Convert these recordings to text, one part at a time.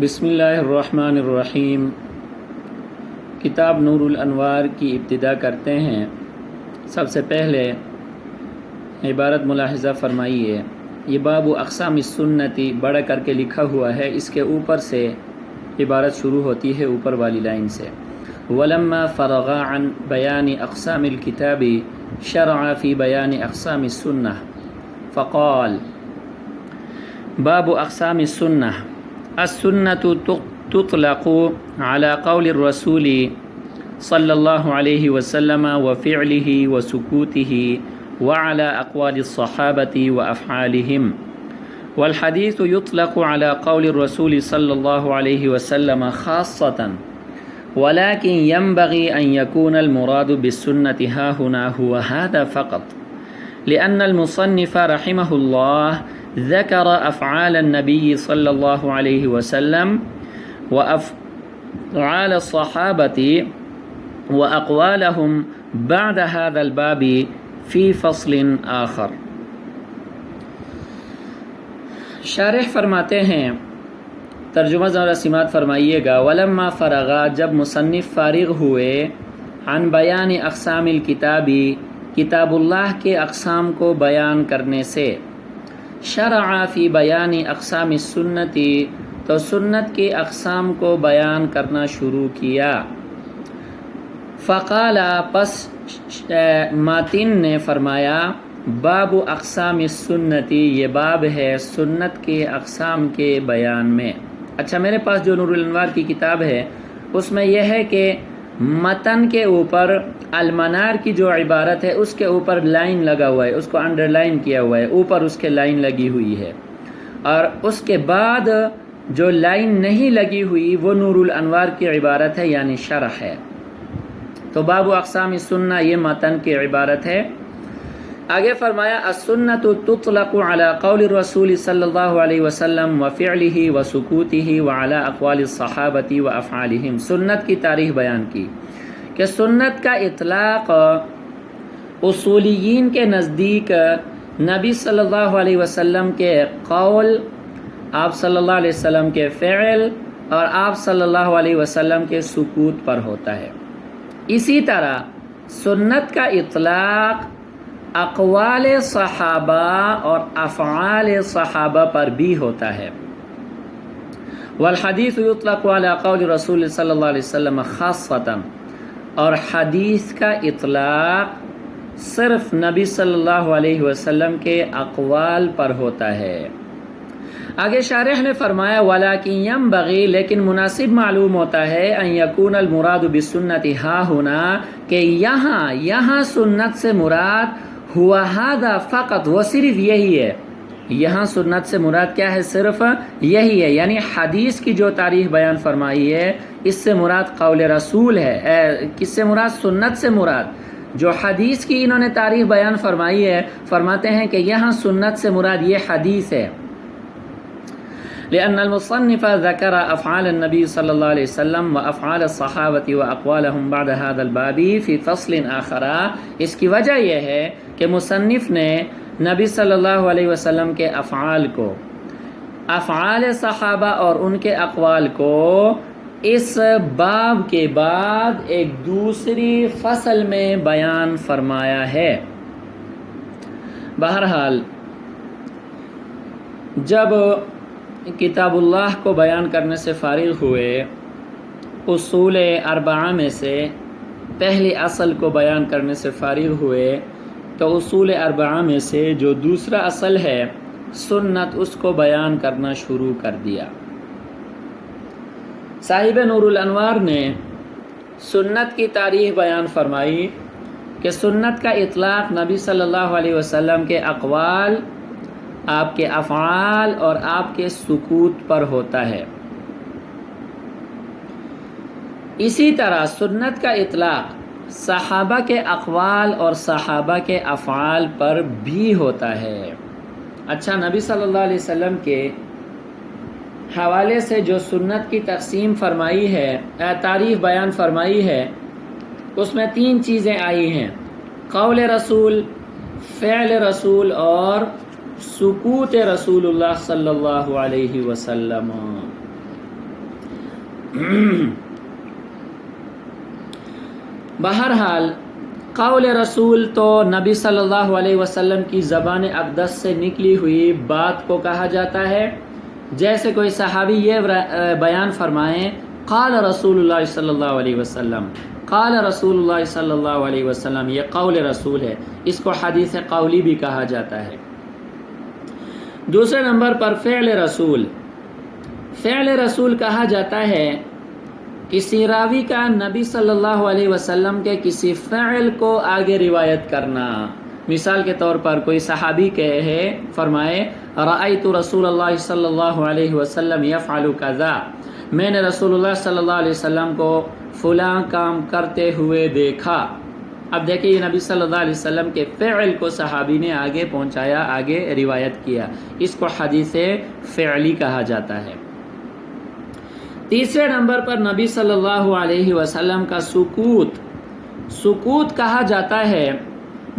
بسم اللہ الرحمن الرحیم۔ کتاب نور الانوار کی ابتدا کرتے ہیں۔ سب سے پہلے عبارت ملاحظہ فرمائیے، یہ باب اقسام السنتی بڑا کر کے لکھا ہوا ہے، اس کے اوپر سے عبارت شروع ہوتی ہے، اوپر والی لائن سے وَلَمَّا فَرَغَ عَنْ بَيَانِ أَقْسَامِ الْكِتَابِ شَرَعَ فِي بَيَانِ أَقْسَامِ السُّنَّةِ فَقَالَ باب اقسام السنة السنة تطلق على قول الرسول صلى الله عليه وسلم وفعله وسكوته وعلى أقوال الصحابة وأفعالهم، والحديث يطلق على قول الرسول صلى الله عليه وسلم خاصة، ولكن ينبغي أن يكون المراد بالسنة ها هنا هو هذا فقط، لأن المصنف رحمه الله ذكر أفعال النبي صلى الله عليه وسلم وأفعال الصحابة وأقوالهم بعد هذا الباب في فصل آخر۔ شارح فرماتے ہیں، ترجمہ ذرا سماعت فرمائیے گا، ولما فرغا، جب مصنف فارغ ہوئے، عن بیان اقسام الکتابی، کتاب اللہ کے اقسام کو بیان کرنے سے، شرع فی بیان اقسام السنتی، تو سنت کے اقسام کو بیان کرنا شروع کیا۔ فقال، پس ماتن نے فرمایا، باب اقسام السنتی، یہ باب ہے سنت کے اقسام کے بیان میں۔ اچھا، میرے پاس جو نور الانوار کی کتاب ہے اس میں یہ ہے کہ متن کے اوپر المنار کی جو عبارت ہے اس کے اوپر لائن لگا ہوا ہے، اس کو انڈر لائن کیا ہوا ہے، اوپر اس کے لائن لگی ہوئی ہے، اور اس کے بعد جو لائن نہیں لگی ہوئی وہ نور الانوار کی عبارت ہے، یعنی شرح ہے۔ تو باب اقسام السنہ یہ متن کی عبارت ہے۔ آگے فرمایا، السنۃ تطلق علی قول الرسول صلی اللہ علیہ وسلم وفعلہ وسکوتہ وعلی اقوال الصحابۃ وافعالہم، سنت کی تعریف بیان کی کہ سنت کا اطلاق اصولیین کے نزدیک نبی صلی اللہ علیہ وسلم کے قول، آپ صلی اللہ علیہ وسلم کے فعل اور آپ صلی اللہ علیہ وسلم کے سکوت پر ہوتا ہے۔ اسی طرح سنت کا اطلاق اقوال صحابہ اور افعال صحابہ پر بھی ہوتا ہے۔ والحدیث یطلق علی قول رسول صلی اللہ علیہ وسلم خاصۃ، اور حدیث کا اطلاق صرف نبی صلی اللہ علیہ وسلم کے اقوال پر ہوتا ہے۔ آگے شارح نے فرمایا، وَلَكِنْ يَنْبَغِي، لیکن مناسب معلوم ہوتا ہے، أَنْ يَكُونَ الْمُرَادُ بِالسُّنَّةِ هَا هُنَا، کہ یہاں سنت سے مراد ہوا هذا فقط، وہ صرف یہی ہے۔ یہاں سنت سے مراد کیا ہے؟ صرف یہی ہے، یعنی حدیث کی جو تاریخ بیان فرمائی ہے اس سے مراد قول رسول ہے۔ کس سے مراد؟ سنت سے مراد۔ جو حدیث کی انہوں نے تاریخ بیان فرمائی ہے، فرماتے ہیں کہ یہاں سنت سے مراد یہ حدیث ہے۔ لأن المصنف ذكر أفعال النبي صلى الله عليه وسلم وأفعال الصحابة وأقوالهم بعد هذا الباب في فصل آخر، اس کی وجہ یہ ہے کہ مصنف نے نبی صلی اللہ علیہ وسلم کے افعال کو، افعال صحابہ اور ان کے اقوال کو اس باب کے بعد ایک دوسری فصل میں بیان فرمایا ہے۔ بہرحال جب کتاب اللہ کو بیان کرنے سے فارغ ہوئے، اصول اربعہ میں سے پہلی اصل کو بیان کرنے سے فارغ ہوئے، تو اصول اربعہ میں سے جو دوسرا اصل ہے سنت، اس کو بیان کرنا شروع کر دیا۔ صاحب نور الانوار نے سنت کی تاریخ بیان فرمائی کہ سنت کا اطلاق نبی صلی اللہ علیہ وسلم کے اقوال، آپ کے افعال اور آپ کے سکوت پر ہوتا ہے۔ اسی طرح سنت کا اطلاق صحابہ کے اقوال اور صحابہ کے افعال پر بھی ہوتا ہے۔ اچھا، نبی صلی اللہ علیہ وسلم کے حوالے سے جو سنت کی تقسیم فرمائی ہے، تعریف بیان فرمائی ہے، اس میں 3 چیزیں آئی ہیں: قول رسول، فعل رسول اور سکوت رسول اللہ صلی اللہ علیہ وسلم۔ بہرحال قول رسول تو نبی صلی اللہ علیہ وسلم کی زبان اقدس سے نکلی ہوئی بات کو کہا جاتا ہے. جیسے کوئی صحابی یہ بیان فرمائیں قال رسول اللہ صلی اللہ علیہ وسلم، قال رسول اللہ صلی اللہ علیہ وسلم، یہ قول رسول ہے، اس کو حدیث قولی بھی کہا جاتا ہے. دوسرے نمبر پر فعل رسول. فعل رسول کہا جاتا ہے کسی راوی کا نبی صلی اللہ علیہ وسلم کے کسی فعل کو آگے روایت کرنا. مثال کے طور پر کوئی صحابی کہے فرمائے رأیت رسول اللہ صلی اللہ علیہ وسلم یفعل کذا، میں نے رسول اللہ صلی اللہ علیہ وسلم کو فلاں کام کرتے ہوئے دیکھا. اب دیکھیں یہ نبی صلی اللہ علیہ وسلم کے فعل کو صحابی نے آگے پہنچایا، آگے روایت کیا، اس کو حدیث فعلی کہا جاتا ہے. تیسرے نمبر پر نبی صلی اللہ علیہ وسلم کا سکوت. سکوت کہا جاتا ہے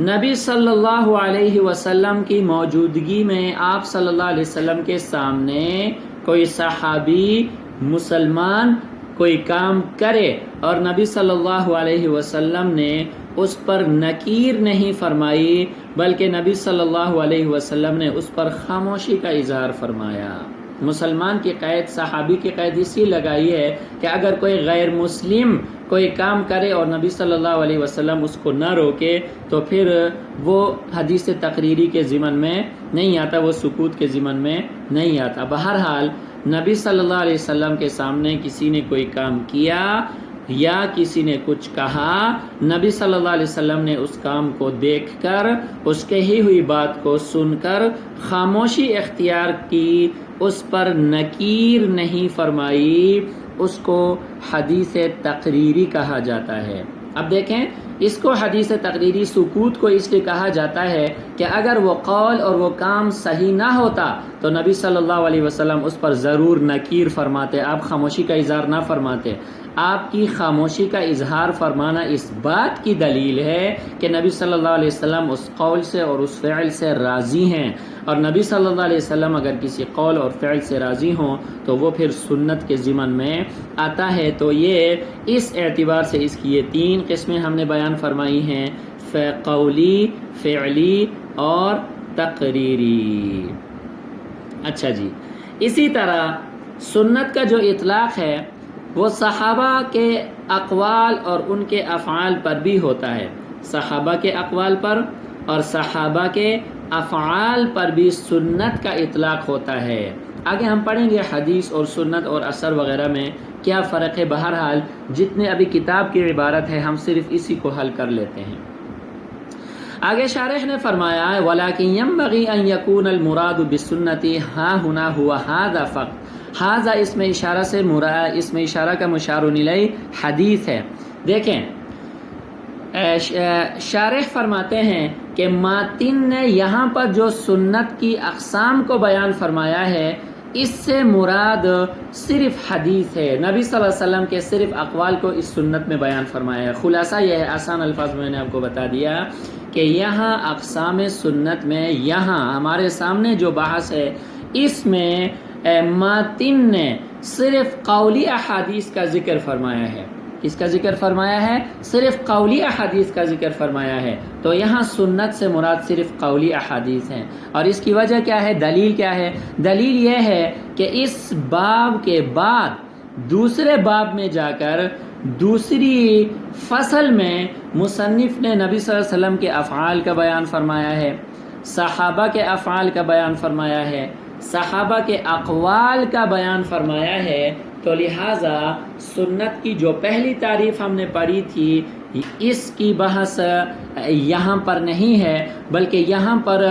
نبی صلی اللہ علیہ وسلم کی موجودگی میں آپ صلی اللہ علیہ وسلم کے سامنے کوئی صحابی مسلمان کوئی کام کرے اور نبی صلی اللہ علیہ وسلم نے اس پر نکیر نہیں فرمائی، بلکہ نبی صلی اللہ علیہ وسلم نے اس پر خاموشی کا اظہار فرمایا. مسلمان کی قید، صحابی کی قید اسی لگائی ہے کہ اگر کوئی غیر مسلم کوئی کام کرے اور نبی صلی اللہ علیہ وسلم اس کو نہ روکے تو پھر وہ حدیث تقریری کے ضمن میں نہیں آتا، وہ سکوت کے ضمن میں نہیں آتا. بہرحال نبی صلی اللہ علیہ وسلم کے سامنے کسی نے کوئی کام کیا یا کسی نے کچھ کہا، نبی صلی اللہ علیہ وسلم نے اس کام کو دیکھ کر، اس کہی ہوئی بات کو سن کر خاموشی اختیار کی، اس پر نکیر نہیں فرمائی، اس کو حدیث تقریری کہا جاتا ہے. اب دیکھیں اس کو حدیث تقریری سکوت کو اس لیے کہا جاتا ہے کہ اگر وہ قول اور وہ کام صحیح نہ ہوتا تو نبی صلی اللہ علیہ وسلم اس پر ضرور نکیر فرماتے، آپ خاموشی کا اظہار نہ فرماتے. آپ کی خاموشی کا اظہار فرمانا اس بات کی دلیل ہے کہ نبی صلی اللہ علیہ وسلم اس قول سے اور اس فعل سے راضی ہیں، اور نبی صلی اللہ علیہ وسلم اگر کسی قول اور فعل سے راضی ہوں تو وہ پھر سنت کے ضمن میں آتا ہے. تو یہ اس اعتبار سے اس کی یہ تین قسمیں ہم نے بیان فرمائی ہیں، قولی، فعلی اور تقریری. اچھا جی، اسی طرح سنت کا جو اطلاق ہے وہ صحابہ کے اقوال اور ان کے افعال پر بھی ہوتا ہے. صحابہ کے اقوال پر اور صحابہ کے افعال پر بھی سنت کا اطلاق ہوتا ہے. آگے ہم پڑھیں گے حدیث اور سنت اور اثر وغیرہ میں کیا فرق ہے. بہرحال جتنے ابھی کتاب کی عبارت ہے ہم صرف اسی کو حل کر لیتے ہیں. آگے شارح نے فرمایا ہے وَلَكِنْ يَنْبَغِي أَنْ يَكُونَ الْمُرَادُ بِالسُّنَّةِ ہاں ہونا ہوا ہذا فقط. ہذا اس میں اشارہ سے مراد، اس میں اشارہ کا مشار الیہ حدیث ہے. دیکھیں شارح فرماتے ہیں کہ ماتن نے یہاں پر جو سنت کی اقسام کو بیان فرمایا ہے اس سے مراد صرف حدیث ہے. نبی صلی اللہ علیہ وسلم کے صرف اقوال کو اس سنت میں بیان فرمایا ہے. خلاصہ یہ ہے، آسان الفاظ میں نے آپ کو بتا دیا کہ یہاں اقسام سنت میں یہاں ہمارے سامنے جو بحث ہے اس میں ماتن نے صرف قولی احادیث کا ذکر فرمایا ہے. کس کا ذکر فرمایا ہے؟ صرف قولی احادیث کا ذکر فرمایا ہے. تو یہاں سنت سے مراد صرف قولی احادیث ہیں. اور اس کی وجہ کیا ہے؟ دلیل کیا ہے؟ دلیل یہ ہے کہ اس باب کے بعد دوسرے باب میں جا کر دوسری فصل میں مصنف نے نبی صلی اللہ علیہ وسلم کے افعال کا بیان فرمایا ہے، صحابہ کے افعال کا بیان فرمایا ہے، صحابہ کے اقوال کا بیان فرمایا ہے. تو لہٰذا سنت کی جو پہلی تعریف ہم نے پڑھی تھی اس کی بحث یہاں پر نہیں ہے، بلکہ یہاں پر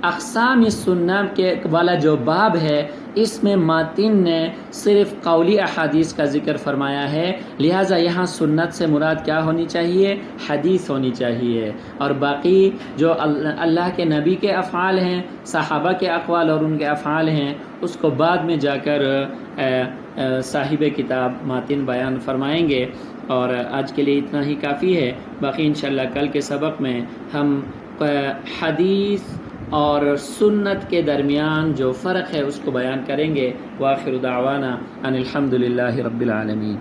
اقسام سنت کے والا جو باب ہے اس میں ماتن نے صرف قولی احادیث کا ذکر فرمایا ہے. لہٰذا یہاں سنت سے مراد کیا ہونی چاہیے؟ حدیث ہونی چاہیے. اور باقی جو اللہ کے نبی کے افعال ہیں، صحابہ کے اقوال اور ان کے افعال ہیں، اس کو بعد میں جا کر صاحب کتاب ماتن بیان فرمائیں گے. اور آج کے لیے اتنا ہی کافی ہے. باقی انشاءاللہ کل کے سبق میں ہم حدیث اور سنت کے درمیان جو فرق ہے اس کو بیان کریں گے۔ وآخر دعوانا ان الحمد للہ رب العالمین۔